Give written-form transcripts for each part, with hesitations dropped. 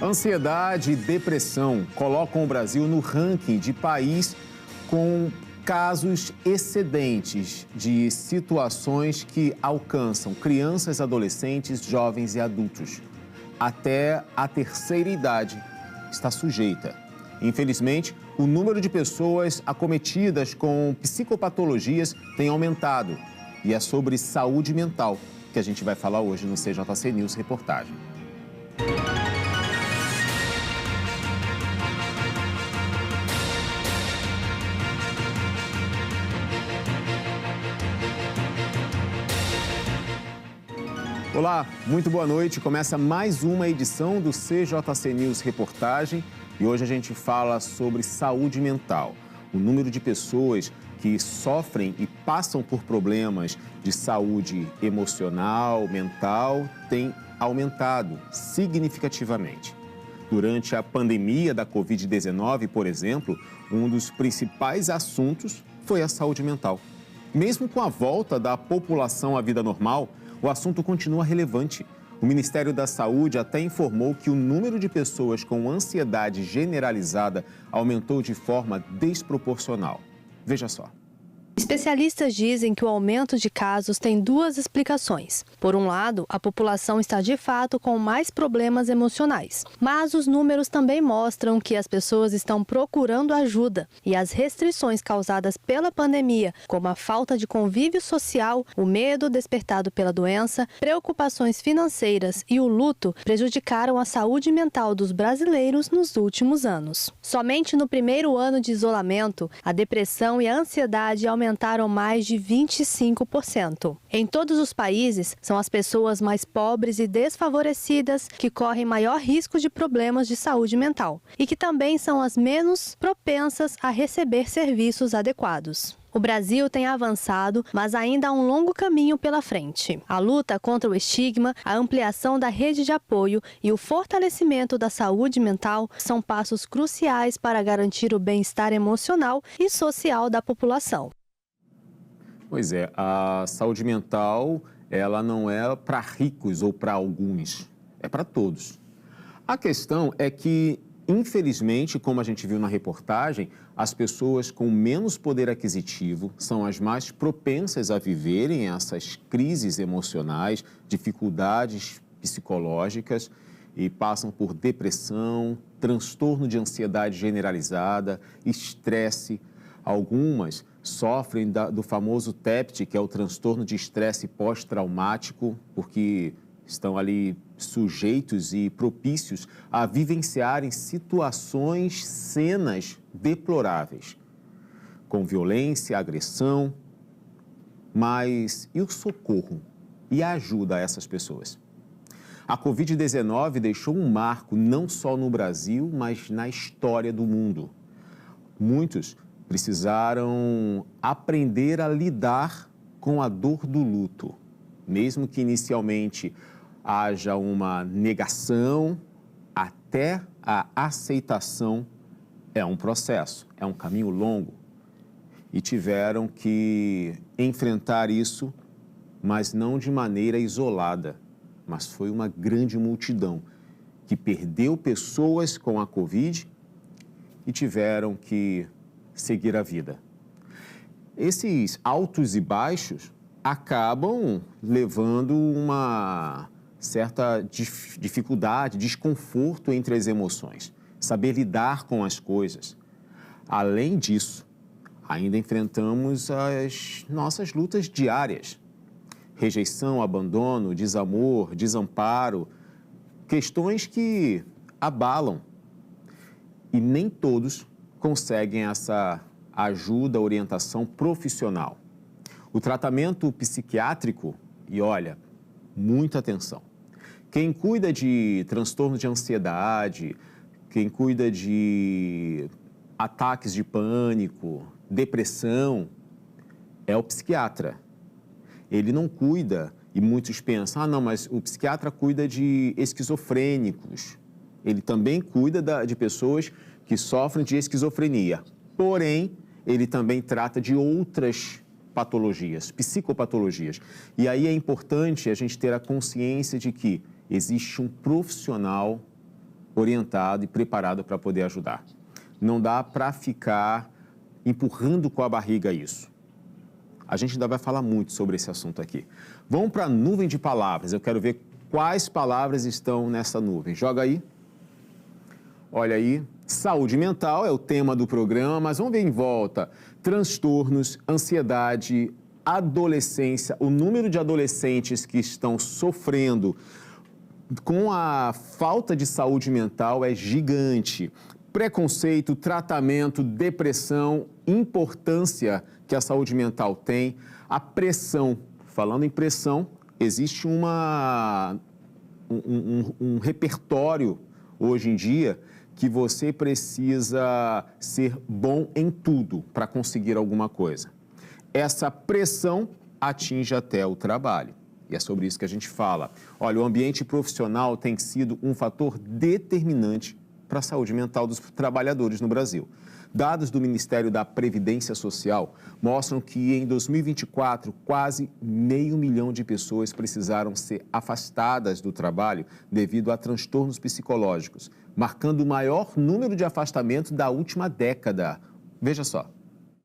Ansiedade e depressão colocam o Brasil no ranking de país com casos excedentes de situações que alcançam crianças, adolescentes, jovens e adultos. Até a terceira idade está sujeita. Infelizmente, o número de pessoas acometidas com psicopatologias tem aumentado. E é sobre saúde mental que a gente vai falar hoje no CJC News Reportagem. Olá, muito boa noite. Começa mais uma edição do CJC News Reportagem e hoje a gente fala sobre saúde mental. O número de pessoas que sofrem e passam por problemas de saúde emocional, mental, tem aumentado significativamente. Durante a pandemia da Covid-19, por exemplo, um dos principais assuntos foi a saúde mental. Mesmo com a volta da população à vida normal, o assunto continua relevante. O Ministério da Saúde até informou que o número de pessoas com ansiedade generalizada aumentou de forma desproporcional. Veja só. Especialistas dizem que o aumento de casos tem duas explicações. Por um lado, a população está de fato com mais problemas emocionais. Mas os números também mostram que as pessoas estão procurando ajuda. E as restrições causadas pela pandemia, como a falta de convívio social, o medo despertado pela doença, preocupações financeiras e o luto, prejudicaram a saúde mental dos brasileiros nos últimos anos. Somente no primeiro ano de isolamento, a depressão e a ansiedade aumentaram mais de 25%. Em todos os países, são as pessoas mais pobres e desfavorecidas que correm maior risco de problemas de saúde mental e que também são as menos propensas a receber serviços adequados. O Brasil tem avançado, mas ainda há um longo caminho pela frente. A luta contra o estigma, a ampliação da rede de apoio e o fortalecimento da saúde mental são passos cruciais para garantir o bem-estar emocional e social da população. Pois é, a saúde mental, ela não é para ricos ou para alguns, é para todos. A questão é que, infelizmente, como a gente viu na reportagem, as pessoas com menos poder aquisitivo são as mais propensas a viverem essas crises emocionais, dificuldades psicológicas e passam por depressão, transtorno de ansiedade generalizada, estresse. Algumas sofrem do famoso TEPT, que é o transtorno de estresse pós-traumático, porque estão ali sujeitos e propícios a vivenciarem situações, cenas deploráveis, com violência, agressão. Mas e o socorro e a ajuda a essas pessoas? A Covid-19 deixou um marco não só no Brasil, mas na história do mundo. Muitos precisaram aprender a lidar com a dor do luto, mesmo que inicialmente haja uma negação, até a aceitação é um processo, é um caminho longo. E tiveram que enfrentar isso, mas não de maneira isolada, mas foi uma grande multidão que perdeu pessoas com a Covid e tiveram que seguir a vida. Esses altos e baixos acabam levando uma certa dificuldade, desconforto entre as emoções, saber lidar com as coisas. Além disso, ainda enfrentamos as nossas lutas diárias. Rejeição, abandono, desamor, desamparo, questões que abalam. E nem todos conseguem essa ajuda, orientação profissional. O tratamento psiquiátrico, e olha, muita atenção. Quem cuida de transtorno de ansiedade, quem cuida de ataques de pânico, depressão, é o psiquiatra. Ele não cuida, e muitos pensam, não, mas o psiquiatra cuida de esquizofrênicos. Ele também cuida de pessoas que sofrem de esquizofrenia. Porém, ele também trata de outras patologias, psicopatologias. E aí é importante a gente ter a consciência de que existe um profissional orientado e preparado para poder ajudar. Não dá para ficar empurrando com a barriga isso. A gente ainda vai falar muito sobre esse assunto aqui. Vamos para a nuvem de palavras. Eu quero ver quais palavras estão nessa nuvem. Joga aí. Olha aí. Saúde mental é o tema do programa, mas vamos ver em volta. Transtornos, ansiedade, adolescência, o número de adolescentes que estão sofrendo com a falta de saúde mental é gigante. Preconceito, tratamento, depressão, importância que a saúde mental tem, a pressão. Falando em pressão, existe um repertório hoje em dia que você precisa ser bom em tudo para conseguir alguma coisa. Essa pressão atinge até o trabalho. E é sobre isso que a gente fala. Olha, o ambiente profissional tem sido um fator determinante para a saúde mental dos trabalhadores no Brasil. Dados do Ministério da Previdência Social mostram que em 2024, quase 500 mil de pessoas precisaram ser afastadas do trabalho devido a transtornos psicológicos, marcando o maior número de afastamentos da última década. Veja só.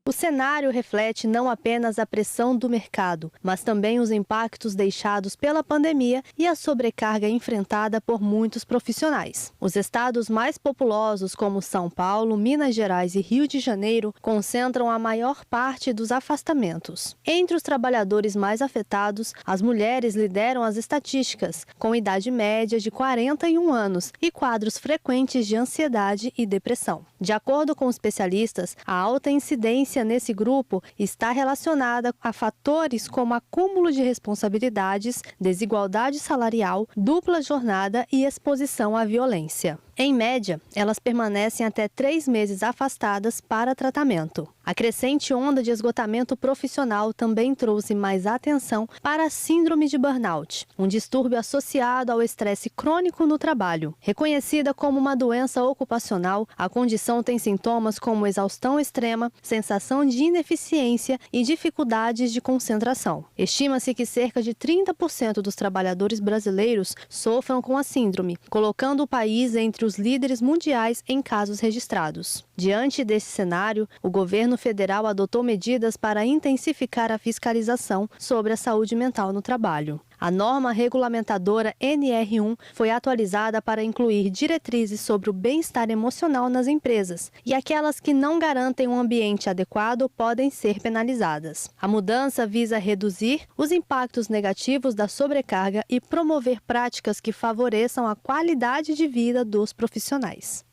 O cenário reflete não apenas a pressão do mercado, mas também os impactos deixados pela pandemia e a sobrecarga enfrentada por muitos profissionais. Os estados mais populosos, como São Paulo, Minas Gerais e Rio de Janeiro, concentram a maior parte dos afastamentos. Entre os trabalhadores mais afetados, as mulheres lideram as estatísticas, com idade média de 41 anos e quadros frequentes de ansiedade e depressão. De acordo com especialistas, a alta incidência nesse grupo está relacionada a fatores como acúmulo de responsabilidades, desigualdade salarial, dupla jornada e exposição à violência. Em média, elas permanecem até 3 meses afastadas para tratamento. A crescente onda de esgotamento profissional também trouxe mais atenção para a síndrome de burnout, um distúrbio associado ao estresse crônico no trabalho. Reconhecida como uma doença ocupacional, a condição tem sintomas como exaustão extrema, sensação de ineficiência e dificuldades de concentração. Estima-se que cerca de 30% dos trabalhadores brasileiros sofram com a síndrome, colocando o país entre os líderes mundiais em casos registrados. Diante desse cenário, o governo federal adotou medidas para intensificar a fiscalização sobre a saúde mental no trabalho. A norma regulamentadora NR1 foi atualizada para incluir diretrizes sobre o bem-estar emocional nas empresas, e aquelas que não garantem um ambiente adequado podem ser penalizadas. A mudança visa reduzir os impactos negativos da sobrecarga e promover práticas que favoreçam a qualidade de vida dos profissionais.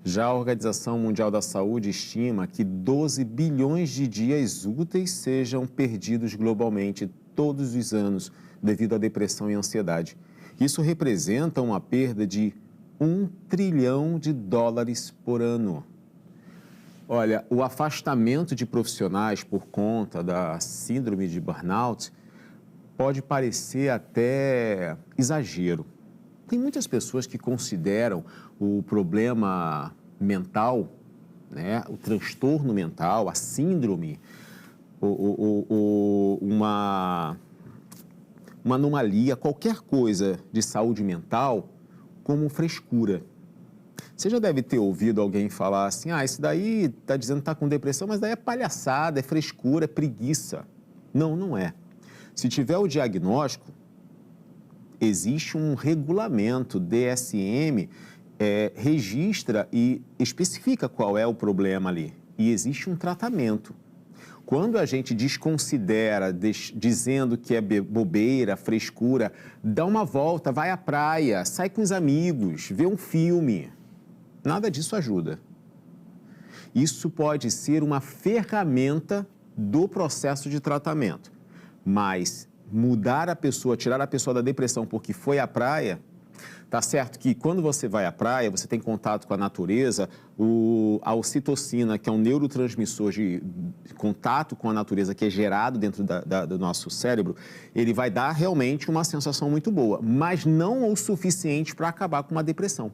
Já a Organização Mundial da Saúde estima que 12 bilhões de dias úteis sejam perdidos globalmente todos os anos devido à depressão e ansiedade. Isso representa uma perda de $1 trilhão por ano. Olha, o afastamento de profissionais por conta da síndrome de burnout pode parecer até exagero. Tem muitas pessoas que consideram o problema mental, né, o transtorno mental, a síndrome, uma anomalia, qualquer coisa de saúde mental, como frescura. Você já deve ter ouvido alguém falar assim, esse daí está dizendo que está com depressão, mas daí é palhaçada, é frescura, é preguiça. Não, não é. Se tiver o diagnóstico, existe um regulamento, DSM, registra e especifica qual é o problema ali. E existe um tratamento. Quando a gente desconsidera, dizendo que é bobeira, frescura, dá uma volta, vai à praia, sai com os amigos, vê um filme. Nada disso ajuda. Isso pode ser uma ferramenta do processo de tratamento, mas mudar a pessoa, tirar a pessoa da depressão porque foi à praia, tá certo que quando você vai à praia, você tem contato com a natureza, a ocitocina, que é um neurotransmissor de contato com a natureza que é gerado dentro do nosso cérebro, ele vai dar realmente uma sensação muito boa, mas não o suficiente para acabar com uma depressão.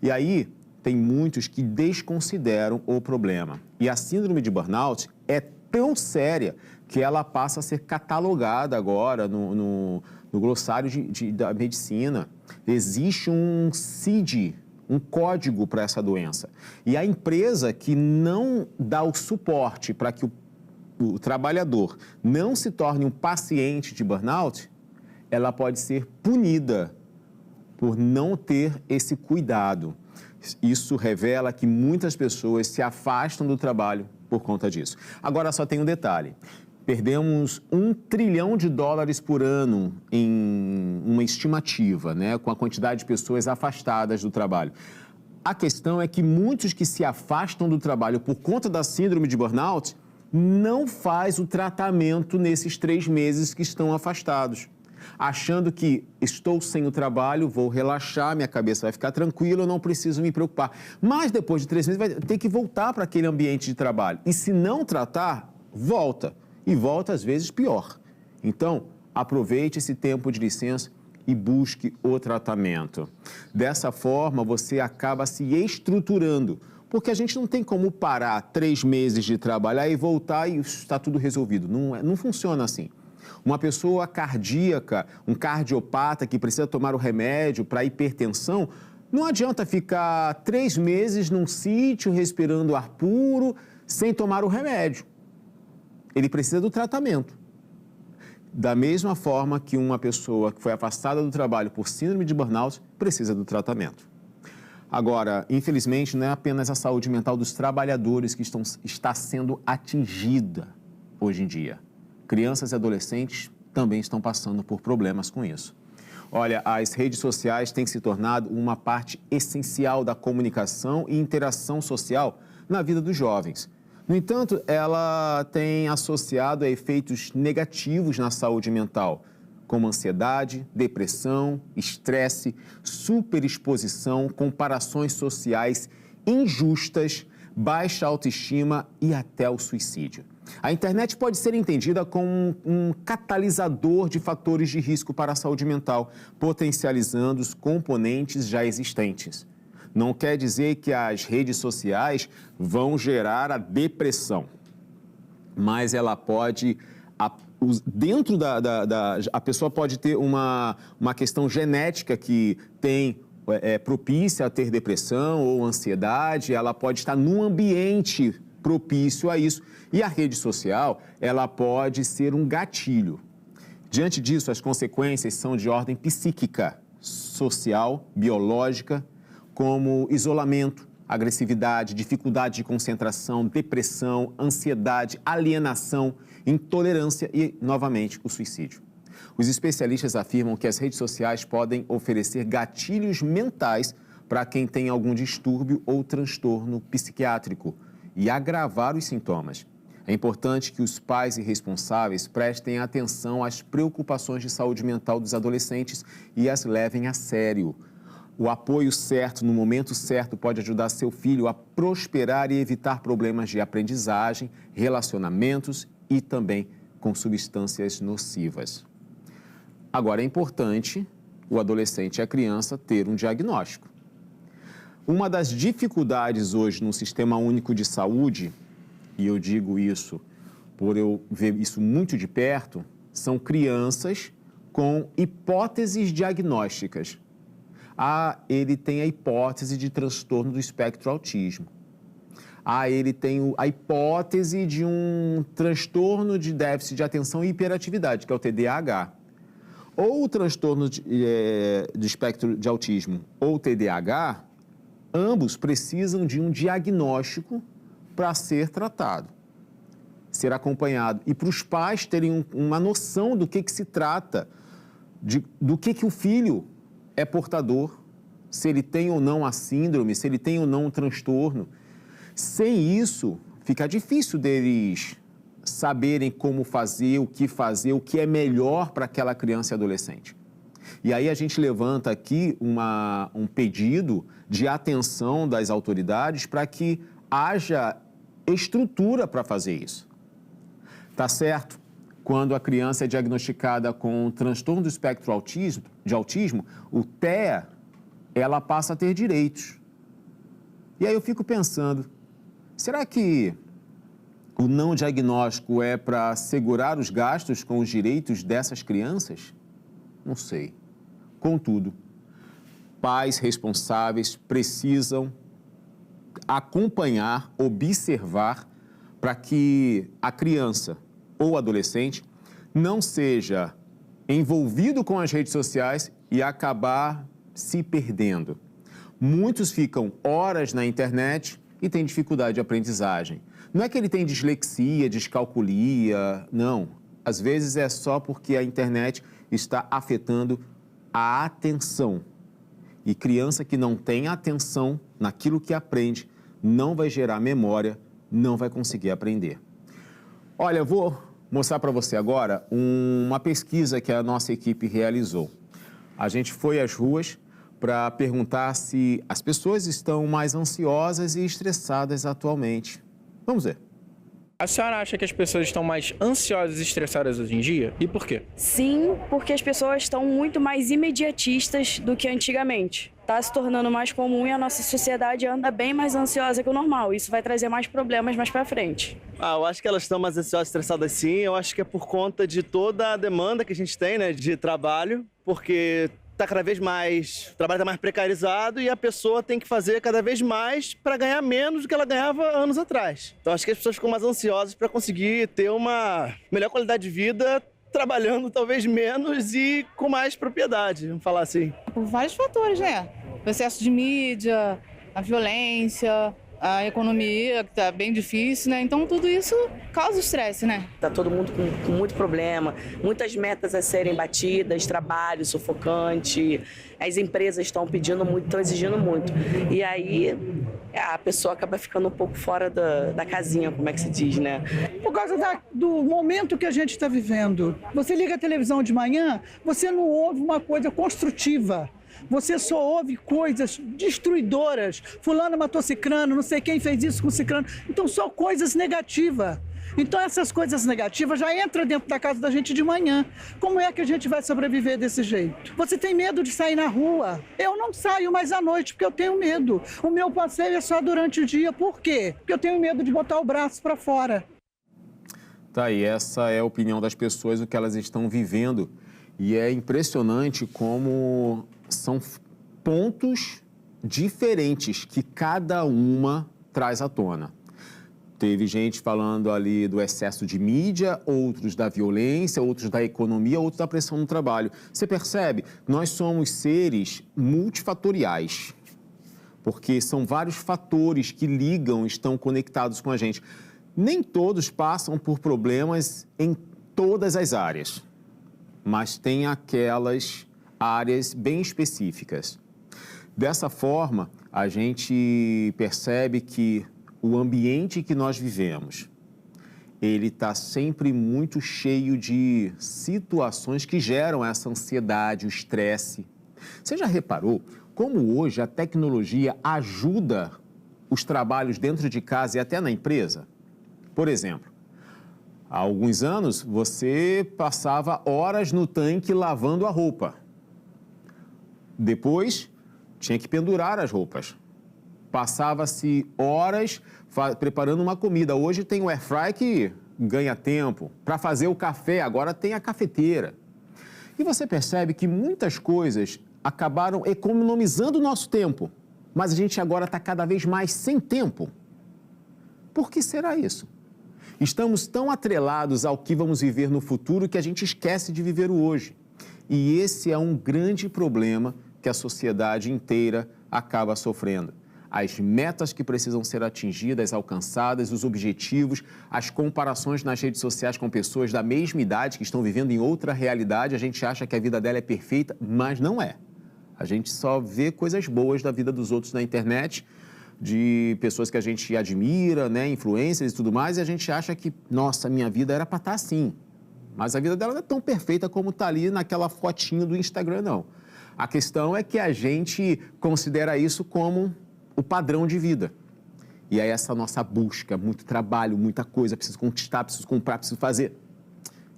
E aí, tem muitos que desconsideram o problema. E a síndrome de burnout é tão séria que ela passa a ser catalogada agora no no glossário da medicina, existe um CID, um código para essa doença. E a empresa que não dá o suporte para que o trabalhador não se torne um paciente de burnout, ela pode ser punida por não ter esse cuidado. Isso revela que muitas pessoas se afastam do trabalho por conta disso. Agora, só tem um detalhe. Perdemos $1 trilhão por ano em uma estimativa, né, com a quantidade de pessoas afastadas do trabalho. A questão é que muitos que se afastam do trabalho por conta da síndrome de burnout não faz o tratamento nesses 3 meses que estão afastados, achando que estou sem o trabalho, vou relaxar, minha cabeça vai ficar tranquila, eu não preciso me preocupar. Mas depois de 3 meses vai ter que voltar para aquele ambiente de trabalho. E se não tratar, volta. E volta às vezes pior. Então, aproveite esse tempo de licença e busque o tratamento. Dessa forma, você acaba se estruturando, porque a gente não tem como parar 3 meses de trabalhar e voltar e está tudo resolvido. Não funciona assim. Uma pessoa cardíaca, um cardiopata que precisa tomar o remédio para hipertensão, não adianta ficar 3 meses num sítio respirando ar puro sem tomar o remédio. Ele precisa do tratamento. Da mesma forma que uma pessoa que foi afastada do trabalho por síndrome de burnout precisa do tratamento. Agora, infelizmente, não é apenas a saúde mental dos trabalhadores que está sendo atingida hoje em dia. Crianças e adolescentes também estão passando por problemas com isso. Olha, as redes sociais têm se tornado uma parte essencial da comunicação e interação social na vida dos jovens. No entanto, ela tem associado a efeitos negativos na saúde mental, como ansiedade, depressão, estresse, superexposição, comparações sociais injustas, baixa autoestima e até o suicídio. A internet pode ser entendida como um catalisador de fatores de risco para a saúde mental, potencializando os componentes já existentes. Não quer dizer que as redes sociais vão gerar a depressão, mas ela pode, dentro a pessoa pode ter uma questão genética que tem propícia a ter depressão ou ansiedade, ela pode estar num ambiente propício a isso, e a rede social, ela pode ser um gatilho. Diante disso, as consequências são de ordem psíquica, social, biológica, como isolamento, agressividade, dificuldade de concentração, depressão, ansiedade, alienação, intolerância e, novamente, o suicídio. Os especialistas afirmam que as redes sociais podem oferecer gatilhos mentais para quem tem algum distúrbio ou transtorno psiquiátrico e agravar os sintomas. É importante que os pais e responsáveis prestem atenção às preocupações de saúde mental dos adolescentes e as levem a sério. O apoio certo, no momento certo, pode ajudar seu filho a prosperar e evitar problemas de aprendizagem, relacionamentos e também com substâncias nocivas. Agora, é importante o adolescente e a criança ter um diagnóstico. Uma das dificuldades hoje no Sistema Único de Saúde, e eu digo isso por eu ver isso muito de perto, são crianças com hipóteses diagnósticas. Ele tem a hipótese de transtorno do espectro autismo. Ele tem a hipótese de um transtorno de déficit de atenção e hiperatividade, que é o TDAH. Ou o transtorno do espectro de autismo ou TDAH, ambos precisam de um diagnóstico para ser tratado, ser acompanhado. E para os pais terem uma noção do que se trata, do que o filho é portador, se ele tem ou não a síndrome, se ele tem ou não um transtorno. Sem isso, fica difícil deles saberem como fazer, o que é melhor para aquela criança e adolescente. E aí a gente levanta aqui um pedido de atenção das autoridades para que haja estrutura para fazer isso. Tá certo? Quando a criança é diagnosticada com transtorno do espectro de autismo, o TEA, ela passa a ter direitos. E aí eu fico pensando, será que o não diagnóstico é para assegurar os gastos com os direitos dessas crianças? Não sei. Contudo, pais responsáveis precisam acompanhar, observar, para que a criança ou adolescente não seja envolvido com as redes sociais e acabar se perdendo. Muitos ficam horas na internet e têm dificuldade de aprendizagem. Não é que ele tem dislexia, descalculia, não. Às vezes é só porque a internet está afetando a atenção. E criança que não tem atenção naquilo que aprende não vai gerar memória, não vai conseguir aprender. Olha, eu vou mostrar para você agora uma pesquisa que a nossa equipe realizou. A gente foi às ruas para perguntar se as pessoas estão mais ansiosas e estressadas atualmente. Vamos ver. A senhora acha que as pessoas estão mais ansiosas e estressadas hoje em dia? E por quê? Sim, porque as pessoas estão muito mais imediatistas do que antigamente. Está se tornando mais comum e a nossa sociedade anda bem mais ansiosa que o normal. Isso vai trazer mais problemas mais para frente. Eu acho que elas estão mais ansiosas e estressadas sim. Eu acho que é por conta de toda a demanda que a gente tem, né, de trabalho, porque tá cada vez mais, o trabalho está mais precarizado e a pessoa tem que fazer cada vez mais para ganhar menos do que ela ganhava anos atrás. Então acho que as pessoas ficam mais ansiosas para conseguir ter uma melhor qualidade de vida, trabalhando talvez menos e com mais propriedade, vamos falar assim. Por vários fatores, né? O excesso de mídia, a violência, a economia, que tá bem difícil, né? Então tudo isso causa estresse, né? Tá todo mundo com muito problema, muitas metas a serem batidas, trabalho sufocante, as empresas estão pedindo muito, estão exigindo muito. E aí a pessoa acaba ficando um pouco fora da casinha, como é que se diz, né? Por causa do momento que a gente está vivendo. Você liga a televisão de manhã, você não ouve uma coisa construtiva. Você só ouve coisas destruidoras. Fulano matou cicrano, não sei quem fez isso com cicrano. Então, só coisas negativas. Então, essas coisas negativas já entram dentro da casa da gente de manhã. Como é que a gente vai sobreviver desse jeito? Você tem medo de sair na rua? Eu não saio mais à noite porque eu tenho medo. O meu passeio é só durante o dia. Por quê? Porque eu tenho medo de botar o braço para fora. Tá aí, essa é a opinião das pessoas, o que elas estão vivendo. E é impressionante como são pontos diferentes que cada uma traz à tona. Teve gente falando ali do excesso de mídia, outros da violência, outros da economia, outros da pressão no trabalho. Você percebe? Nós somos seres multifatoriais, porque são vários fatores que ligam, estão conectados com a gente. Nem todos passam por problemas em todas as áreas, mas tem aquelas áreas bem específicas. Dessa forma, a gente percebe que o ambiente que nós vivemos, ele está sempre muito cheio de situações que geram essa ansiedade, o estresse. Você já reparou como hoje a tecnologia ajuda os trabalhos dentro de casa e até na empresa? Por exemplo, há alguns anos você passava horas no tanque lavando a roupa. Depois, tinha que pendurar as roupas. Passava-se horas preparando uma comida. Hoje tem o airfry que ganha tempo. Para fazer o café, agora tem a cafeteira. E você percebe que muitas coisas acabaram economizando o nosso tempo, mas a gente agora está cada vez mais sem tempo. Por que será isso? Estamos tão atrelados ao que vamos viver no futuro que a gente esquece de viver o hoje. E esse é um grande problema que a sociedade inteira acaba sofrendo. As metas que precisam ser atingidas, alcançadas, os objetivos, as comparações nas redes sociais com pessoas da mesma idade que estão vivendo em outra realidade, a gente acha que a vida dela é perfeita, mas não é. A gente só vê coisas boas da vida dos outros na internet, de pessoas que a gente admira, né, influencers e tudo mais, e a gente acha que, nossa, minha vida era para estar assim. Mas a vida dela não é tão perfeita como está ali naquela fotinho do Instagram, não. A questão é que a gente considera isso como o padrão de vida. E aí essa nossa busca, muito trabalho, muita coisa, preciso conquistar, preciso comprar, preciso fazer.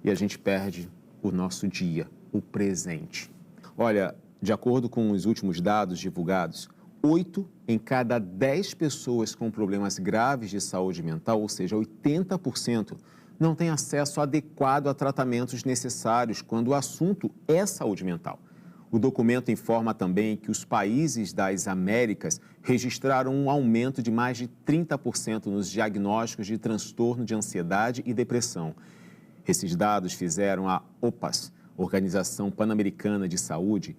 E a gente perde o nosso dia, o presente. Olha, de acordo com os últimos dados divulgados, 8 em cada 10 pessoas com problemas graves de saúde mental, ou seja, 80%, não têm acesso adequado a tratamentos necessários quando o assunto é saúde mental. O documento informa também que os países das Américas registraram um aumento de mais de 30% nos diagnósticos de transtorno de ansiedade e depressão. Esses dados fizeram a OPAS, Organização Pan-Americana de Saúde,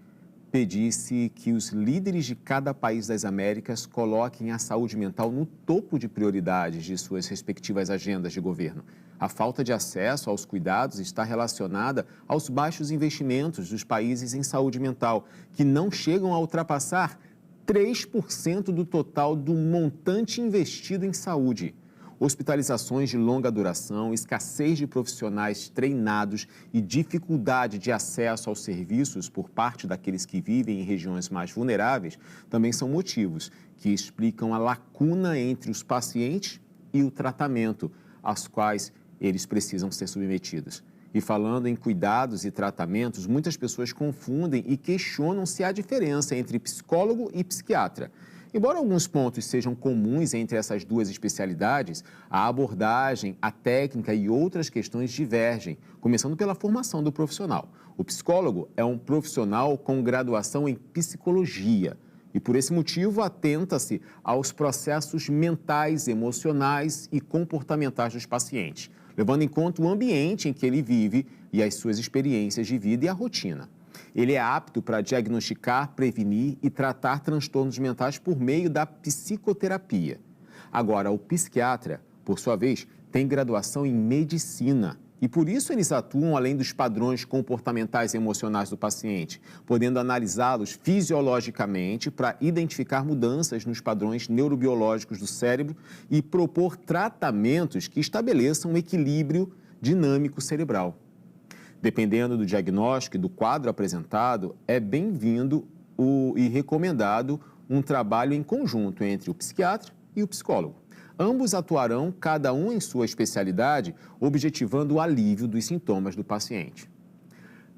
pedisse que os líderes de cada país das Américas coloquem a saúde mental no topo de prioridades de suas respectivas agendas de governo. A falta de acesso aos cuidados está relacionada aos baixos investimentos dos países em saúde mental, que não chegam a ultrapassar 3% do total do montante investido em saúde. Hospitalizações de longa duração, escassez de profissionais treinados e dificuldade de acesso aos serviços por parte daqueles que vivem em regiões mais vulneráveis também são motivos que explicam a lacuna entre os pacientes e o tratamento aos quais eles precisam ser submetidos. E falando em cuidados e tratamentos, muitas pessoas confundem e questionam se há diferença entre psicólogo e psiquiatra. Embora alguns pontos sejam comuns entre essas duas especialidades, a abordagem, a técnica e outras questões divergem, começando pela formação do profissional. O psicólogo é um profissional com graduação em psicologia e, por esse motivo, atenta-se aos processos mentais, emocionais e comportamentais dos pacientes, levando em conta o ambiente em que ele vive e as suas experiências de vida e a rotina. Ele é apto para diagnosticar, prevenir e tratar transtornos mentais por meio da psicoterapia. Agora, o psiquiatra, por sua vez, tem graduação em medicina e por isso eles atuam além dos padrões comportamentais e emocionais do paciente, podendo analisá-los fisiologicamente para identificar mudanças nos padrões neurobiológicos do cérebro e propor tratamentos que estabeleçam um equilíbrio dinâmico cerebral. Dependendo do diagnóstico e do quadro apresentado, é bem-vindo e recomendado um trabalho em conjunto entre o psiquiatra e o psicólogo. Ambos atuarão, cada um em sua especialidade, objetivando o alívio dos sintomas do paciente.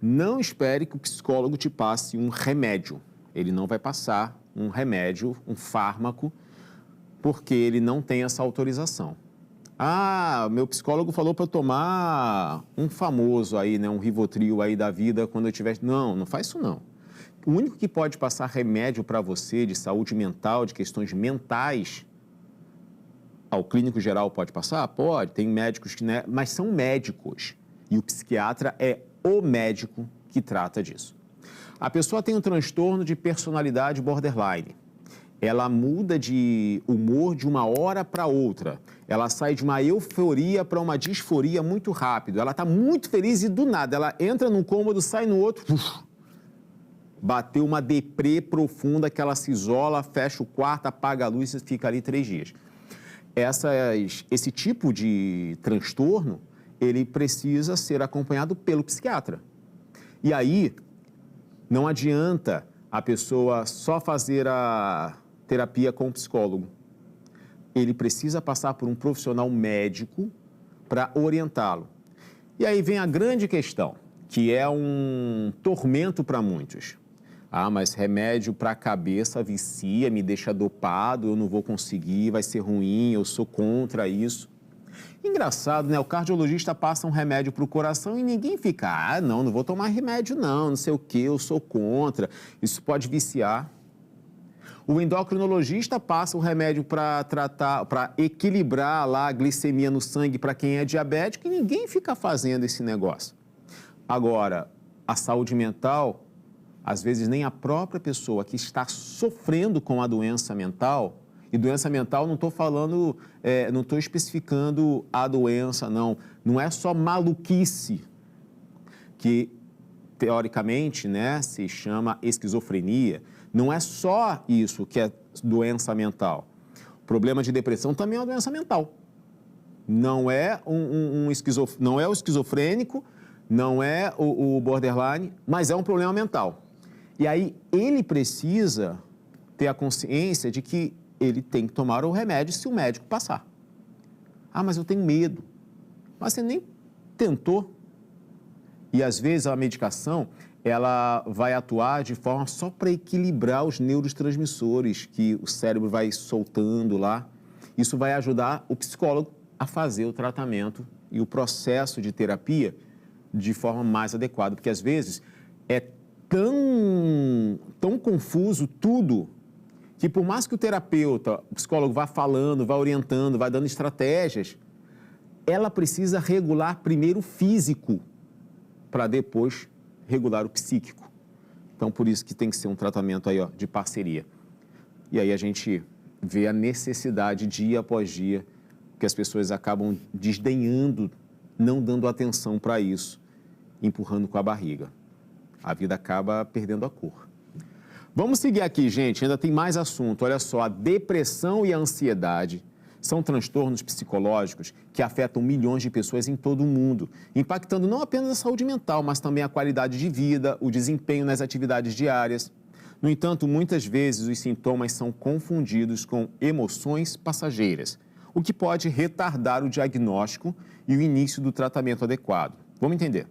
Não espere que o psicólogo te passe um remédio. Ele não vai passar um remédio, um fármaco, porque ele não tem essa autorização. Ah, meu psicólogo falou para eu tomar um famoso aí, né, um Rivotril aí da vida quando eu tiver... Não, não faz isso não. O único que pode passar remédio para você de saúde mental, de questões mentais, o clínico geral pode passar? Pode, tem médicos que... Né, mas são médicos e o psiquiatra é o médico que trata disso. A pessoa tem um transtorno de personalidade borderline. Ela muda de humor de uma hora para outra. Ela sai de uma euforia para uma disforia muito rápido. Ela está muito feliz e do nada, ela entra num cômodo, sai no outro. Bateu uma deprê profunda que ela se isola, fecha o quarto, apaga a luz e fica ali 3 dias. Esse tipo de transtorno, ele precisa ser acompanhado pelo psiquiatra. E aí, não adianta a pessoa só fazer a terapia com o psicólogo. Ele precisa passar por um profissional médico para orientá-lo. E aí vem a grande questão, que é um tormento para muitos. Ah, mas remédio para a cabeça vicia, me deixa dopado, eu não vou conseguir, vai ser ruim, eu sou contra isso. Engraçado, né? O cardiologista passa um remédio para o coração e ninguém fica, não vou tomar remédio não sei o quê, eu sou contra, isso pode viciar. O endocrinologista passa um remédio para tratar, para equilibrar lá a glicemia no sangue para quem é diabético e ninguém fica fazendo esse negócio. Agora, a saúde mental, às vezes nem a própria pessoa que está sofrendo com a doença mental, e doença mental não estou falando, não estou especificando a doença, não é só maluquice, que teoricamente, né, se chama esquizofrenia. Não é só isso que é doença mental. O problema de depressão também é uma doença mental. Não é não é o esquizofrênico, não é o borderline, mas é um problema mental. E aí ele precisa ter a consciência de que ele tem que tomar o remédio se o médico passar. Ah, mas eu tenho medo. Mas você nem tentou. E às vezes a medicação, ela vai atuar de forma só para equilibrar os neurotransmissores que o cérebro vai soltando lá. Isso vai ajudar o psicólogo a fazer o tratamento e o processo de terapia de forma mais adequada, porque às vezes é tão confuso tudo que por mais que o terapeuta, o psicólogo vá falando, vá orientando, vá dando estratégias, ela precisa regular primeiro o físico para depois regular o psíquico. Então, por isso que tem que ser um tratamento aí, ó, de parceria. E aí a gente vê a necessidade dia após dia que as pessoas acabam desdenhando, não dando atenção para isso, empurrando com a barriga. A vida acaba perdendo a cor. Vamos seguir aqui, gente, ainda tem mais assunto. Olha só, a depressão e a ansiedade são transtornos psicológicos que afetam milhões de pessoas em todo o mundo, impactando não apenas a saúde mental, mas também a qualidade de vida, o desempenho nas atividades diárias. No entanto, muitas vezes os sintomas são confundidos com emoções passageiras, o que pode retardar o diagnóstico e o início do tratamento adequado. Vamos entender.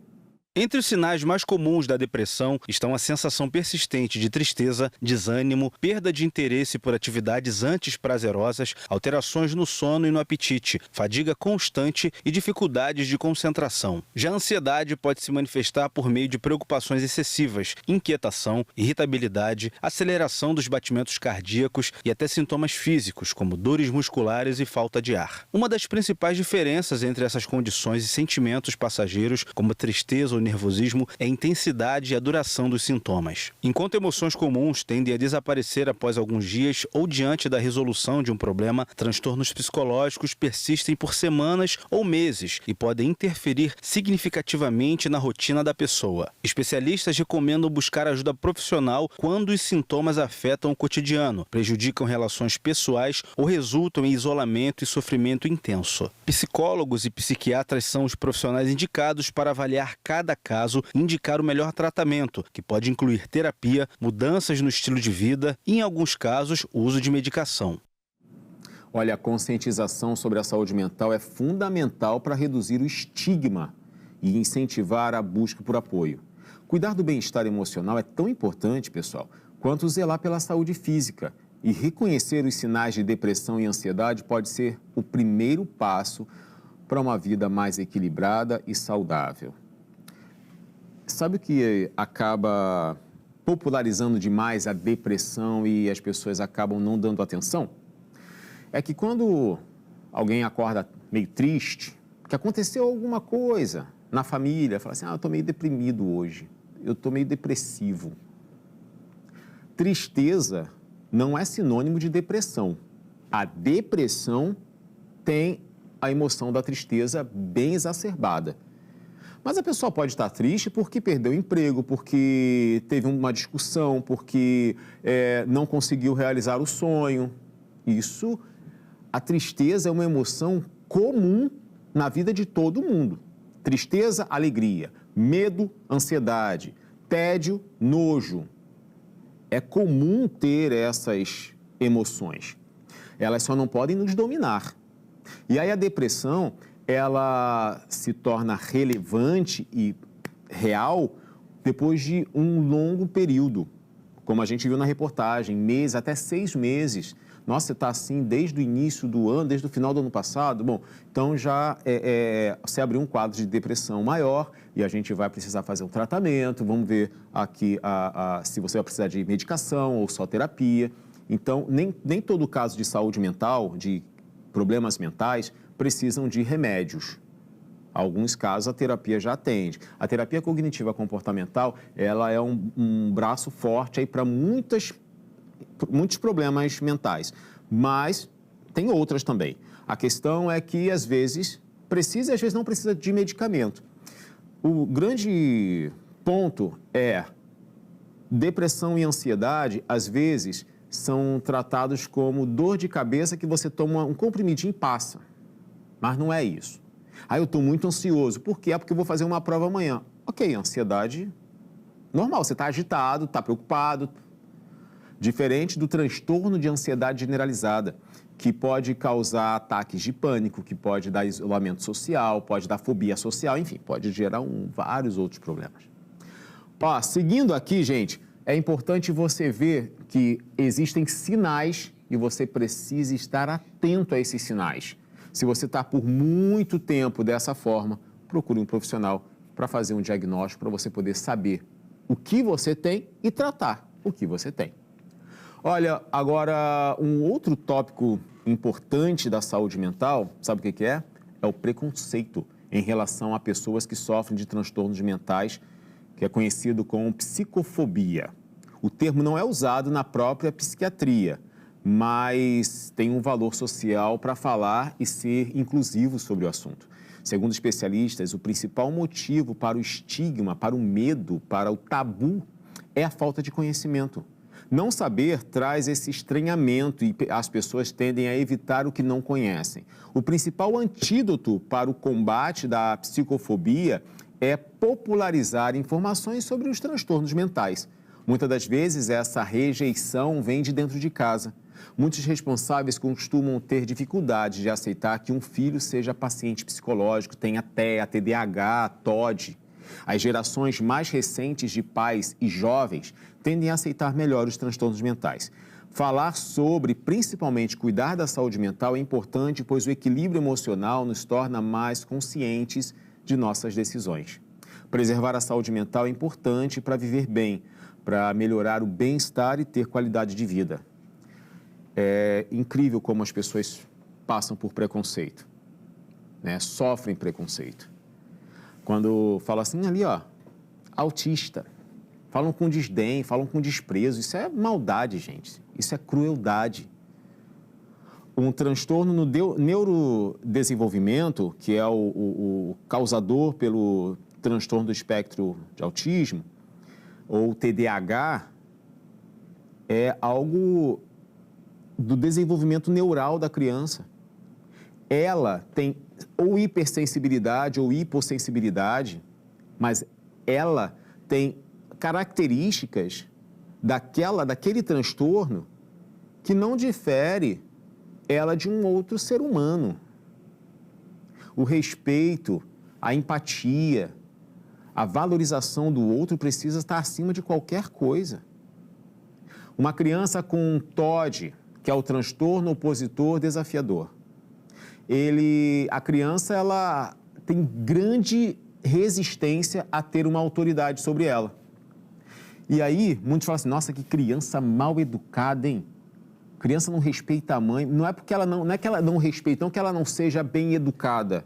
Entre os sinais mais comuns da depressão estão a sensação persistente de tristeza, desânimo, perda de interesse por atividades antes prazerosas, alterações no sono e no apetite, fadiga constante e dificuldades de concentração. Já a ansiedade pode se manifestar por meio de preocupações excessivas, inquietação, irritabilidade, aceleração dos batimentos cardíacos e até sintomas físicos, como dores musculares e falta de ar. Uma das principais diferenças entre essas condições e sentimentos passageiros, como tristeza ou nervosismo, é a intensidade e a duração dos sintomas. Enquanto emoções comuns tendem a desaparecer após alguns dias ou diante da resolução de um problema, transtornos psicológicos persistem por semanas ou meses e podem interferir significativamente na rotina da pessoa. Especialistas recomendam buscar ajuda profissional quando os sintomas afetam o cotidiano, prejudicam relações pessoais ou resultam em isolamento e sofrimento intenso. Psicólogos e psiquiatras são os profissionais indicados para avaliar cada caso e indicar o melhor tratamento, que pode incluir terapia, mudanças no estilo de vida e, em alguns casos, o uso de medicação. Olha, a conscientização sobre a saúde mental é fundamental para reduzir o estigma e incentivar a busca por apoio. Cuidar do bem-estar emocional é tão importante, pessoal, quanto zelar pela saúde física. E reconhecer os sinais de depressão e ansiedade pode ser o primeiro passo para uma vida mais equilibrada e saudável. Sabe o que acaba popularizando demais a depressão e as pessoas acabam não dando atenção? É que quando alguém acorda meio triste, que aconteceu alguma coisa na família, fala assim, eu estou meio deprimido hoje, eu estou meio depressivo. Tristeza não é sinônimo de depressão. A depressão tem a emoção da tristeza bem exacerbada. Mas a pessoa pode estar triste porque perdeu o emprego, porque teve uma discussão, porque não conseguiu realizar o sonho. A tristeza é uma emoção comum na vida de todo mundo. Tristeza, alegria, medo, ansiedade, tédio, nojo. É comum ter essas emoções. Elas só não podem nos dominar. E aí a depressão, ela se torna relevante e real depois de um longo período. Como a gente viu na reportagem, meses, até 6 meses. Nossa, você está assim desde o início do ano, desde o final do ano passado? Bom, então já você abriu um quadro de depressão maior e a gente vai precisar fazer um tratamento. Vamos ver aqui se você vai precisar de medicação ou só terapia. Então, nem todo caso de saúde mental, de problemas mentais, precisam de remédios. Alguns casos a terapia já atende. A terapia cognitiva comportamental, ela é um braço forte aí para muitos problemas mentais, mas tem outras também. A questão é que às vezes precisa e às vezes não precisa de medicamento. O grande ponto é depressão e ansiedade, às vezes, são tratados como dor de cabeça que você toma um comprimidinho e passa. Mas não é isso. Eu estou muito ansioso. Por quê? Porque eu vou fazer uma prova amanhã. Ok, ansiedade normal. Você está agitado, está preocupado. Diferente do transtorno de ansiedade generalizada, que pode causar ataques de pânico, que pode dar isolamento social, pode dar fobia social, enfim, pode gerar vários outros problemas. Seguindo aqui, gente, é importante você ver que existem sinais e você precisa estar atento a esses sinais. Se você está por muito tempo dessa forma, procure um profissional para fazer um diagnóstico, para você poder saber o que você tem e tratar o que você tem. Olha, agora um outro tópico importante da saúde mental, sabe o que é? É o preconceito em relação a pessoas que sofrem de transtornos mentais, que é conhecido como psicofobia. O termo não é usado na própria psiquiatria, mas tem um valor social para falar e ser inclusivo sobre o assunto. Segundo especialistas, o principal motivo para o estigma, para o medo, para o tabu, é a falta de conhecimento. Não saber traz esse estranhamento e as pessoas tendem a evitar o que não conhecem. O principal antídoto para o combate da psicofobia é popularizar informações sobre os transtornos mentais. Muitas das vezes, essa rejeição vem de dentro de casa. Muitos responsáveis costumam ter dificuldade de aceitar que um filho seja paciente psicológico, tenha TEA, TDAH, TOD. As gerações mais recentes de pais e jovens tendem a aceitar melhor os transtornos mentais. Falar sobre, principalmente, cuidar da saúde mental é importante, pois o equilíbrio emocional nos torna mais conscientes de nossas decisões. Preservar a saúde mental é importante para viver bem, para melhorar o bem-estar e ter qualidade de vida. É incrível como as pessoas passam por preconceito, né? Sofrem preconceito. Quando falam assim, ali ó, autista, falam com desdém, falam com desprezo, isso é maldade, gente, isso é crueldade. Um transtorno no neurodesenvolvimento, que é o causador pelo transtorno do espectro de autismo, ou TDAH, é algo do desenvolvimento neural da criança. Ela tem ou hipersensibilidade ou hipossensibilidade, mas ela tem características daquele transtorno que não difere ela de um outro ser humano. O respeito, a empatia, a valorização do outro precisa estar acima de qualquer coisa. Uma criança com TOD, que é o transtorno opositor desafiador, a criança ela tem grande resistência a ter uma autoridade sobre ela. E aí, muitos falam assim, nossa, que criança mal educada, hein? Criança não respeita a mãe. Não é porque não é que ela não respeita, não que ela não seja bem educada.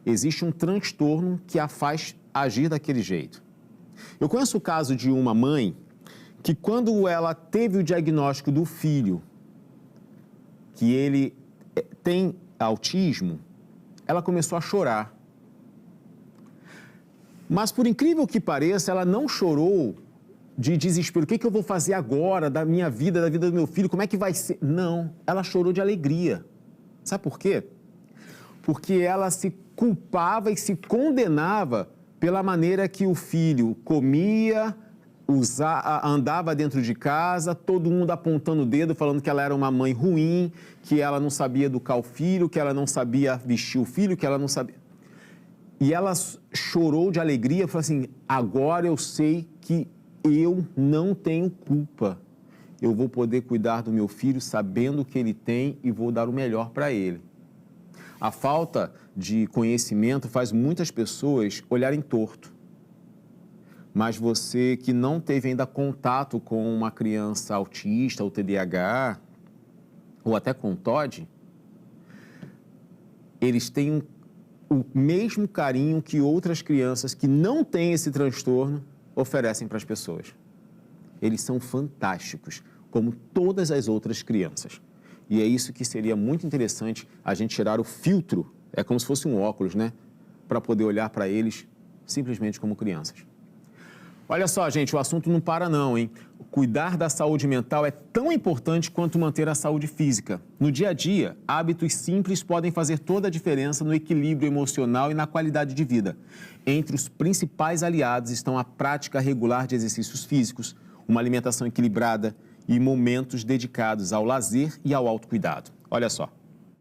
Existe um transtorno que a faz agir daquele jeito. Eu conheço o caso de uma mãe que, quando ela teve o diagnóstico do filho, que ele tem autismo, ela começou a chorar. Mas, por incrível que pareça, ela não chorou de desespero. O que eu vou fazer agora da minha vida, da vida do meu filho? Como é que vai ser? Não, ela chorou de alegria. Sabe por quê? Porque ela se culpava e se condenava pela maneira que o filho comia, andava dentro de casa, todo mundo apontando o dedo, falando que ela era uma mãe ruim, que ela não sabia educar o filho, que ela não sabia vestir o filho, que ela não sabia... E ela chorou de alegria, falou assim, agora eu sei que eu não tenho culpa. Eu vou poder cuidar do meu filho sabendo o que ele tem e vou dar o melhor para ele. A falta de conhecimento faz muitas pessoas olharem torto. Mas você que não teve ainda contato com uma criança autista ou TDAH, ou até com TOD, eles têm o mesmo carinho que outras crianças que não têm esse transtorno oferecem para as pessoas. Eles são fantásticos, como todas as outras crianças. E é isso que seria muito interessante a gente tirar o filtro, é como se fosse um óculos, né? Para poder olhar para eles simplesmente como crianças. Olha só, gente, o assunto não para não, hein? Cuidar da saúde mental é tão importante quanto manter a saúde física. No dia a dia, hábitos simples podem fazer toda a diferença no equilíbrio emocional e na qualidade de vida. Entre os principais aliados estão a prática regular de exercícios físicos, uma alimentação equilibrada e momentos dedicados ao lazer e ao autocuidado. Olha só.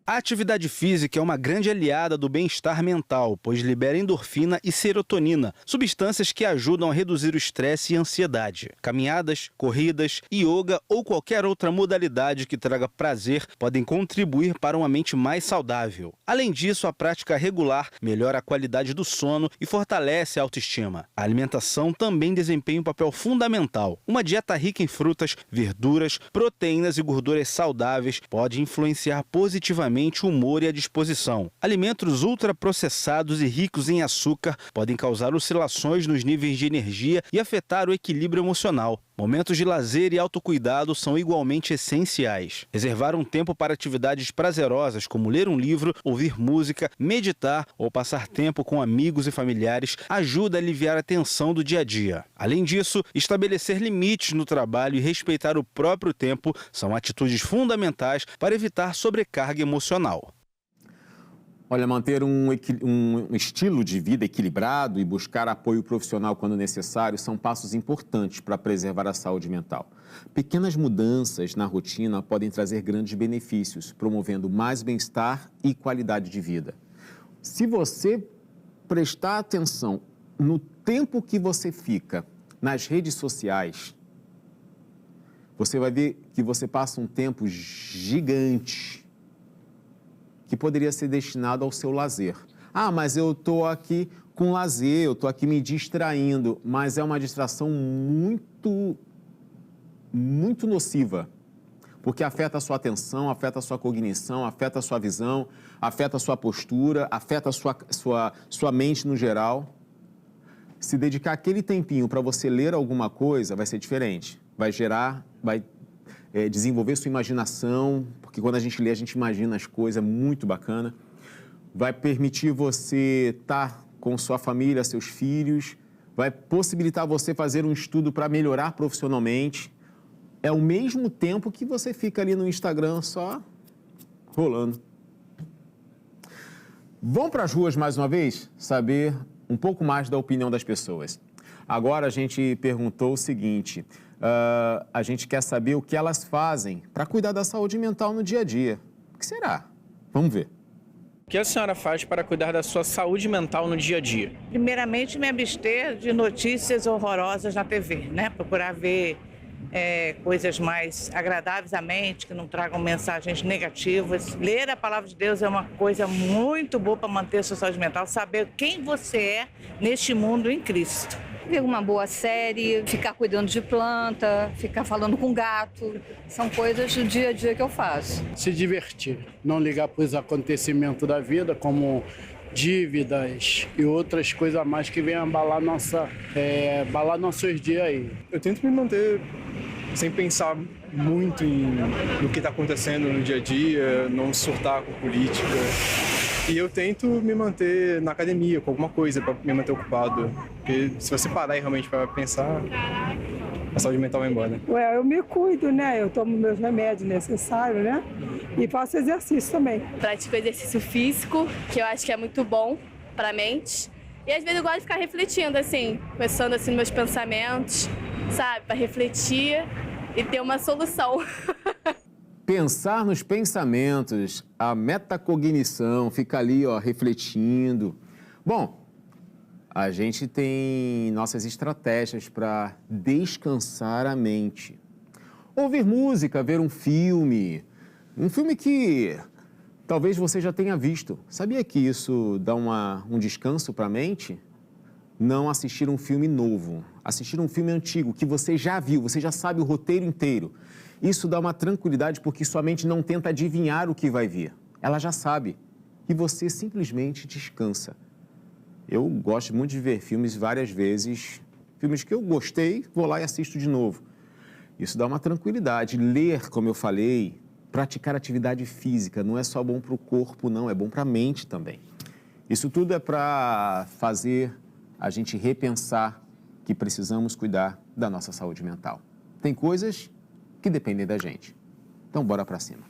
A atividade física é uma grande aliada do bem-estar mental, pois libera endorfina e serotonina, substâncias que ajudam a reduzir o estresse e a ansiedade. Caminhadas, corridas, yoga ou qualquer outra modalidade que traga prazer podem contribuir para uma mente mais saudável. Além disso, a prática regular melhora a qualidade do sono e fortalece a autoestima. A alimentação também desempenha um papel fundamental. Uma dieta rica em frutas, verduras, proteínas e gorduras saudáveis pode influenciar positivamente o humor e a disposição. Alimentos ultraprocessados e ricos em açúcar podem causar oscilações nos níveis de energia e afetar o equilíbrio emocional. Momentos de lazer e autocuidado são igualmente essenciais. Reservar um tempo para atividades prazerosas, como ler um livro, ouvir música, meditar ou passar tempo com amigos e familiares, ajuda a aliviar a tensão do dia a dia. Além disso, estabelecer limites no trabalho e respeitar o próprio tempo são atitudes fundamentais para evitar sobrecarga emocional. Olha, manter um estilo de vida equilibrado e buscar apoio profissional quando necessário são passos importantes para preservar a saúde mental. Pequenas mudanças na rotina podem trazer grandes benefícios, promovendo mais bem-estar e qualidade de vida. Se você prestar atenção no tempo que você fica nas redes sociais, você vai ver que você passa um tempo gigante que poderia ser destinado ao seu lazer. Ah, mas eu estou aqui com lazer, eu estou aqui me distraindo, mas é uma distração muito nociva, porque afeta a sua atenção, afeta a sua cognição, afeta a sua visão, afeta a sua postura, afeta a sua mente no geral. Se dedicar aquele tempinho para você ler alguma coisa, vai ser diferente. Vai desenvolver sua imaginação, porque quando a gente lê, a gente imagina as coisas, é muito bacana. Vai permitir você estar com sua família, seus filhos, vai possibilitar você fazer um estudo para melhorar profissionalmente. É o mesmo tempo que você fica ali no Instagram só rolando. Vamos para as ruas mais uma vez, saber um pouco mais da opinião das pessoas. Agora a gente perguntou o seguinte... a gente quer saber o que elas fazem para cuidar da saúde mental no dia a dia. O que será? Vamos ver. O que a senhora faz para cuidar da sua saúde mental no dia a dia? Primeiramente, me abster de notícias horrorosas na TV, né? Procurar ver coisas mais agradáveis à mente, que não tragam mensagens negativas. Ler a palavra de Deus é uma coisa muito boa para manter a sua saúde mental, saber quem você é neste mundo em Cristo. Ver uma boa série, ficar cuidando de planta, ficar falando com gato, são coisas do dia a dia que eu faço. Se divertir, não ligar para os acontecimentos da vida, como dívidas e outras coisas a mais que venham abalar nossos dias aí. Eu tento me manter sem pensar muito no que está acontecendo no dia a dia, não surtar com política. E eu tento me manter na academia, com alguma coisa para me manter ocupado. Porque se você parar realmente para pensar, a saúde mental vai embora. Eu me cuido, né? Eu tomo meus remédios necessários, né? E faço exercício também. Pratico exercício físico, que eu acho que é muito bom para a mente. E às vezes eu gosto de ficar refletindo, assim, pensando assim nos meus pensamentos, sabe? Para refletir e ter uma solução. Pensar nos pensamentos, a metacognição, ficar ali, refletindo. Bom, a gente tem nossas estratégias para descansar a mente. Ouvir música, ver um filme que talvez você já tenha visto. Sabia que isso dá um descanso para a mente? Não assistir um filme novo, assistir um filme antigo que você já viu, você já sabe o roteiro inteiro. Isso dá uma tranquilidade porque sua mente não tenta adivinhar o que vai vir. Ela já sabe. E você simplesmente descansa. Eu gosto muito de ver filmes várias vezes. Filmes que eu gostei, vou lá e assisto de novo. Isso dá uma tranquilidade. Ler, como eu falei, praticar atividade física não é só bom para o corpo, não. É bom para a mente também. Isso tudo é para fazer a gente repensar que precisamos cuidar da nossa saúde mental. Tem coisas que dependem da gente. Então, bora para cima.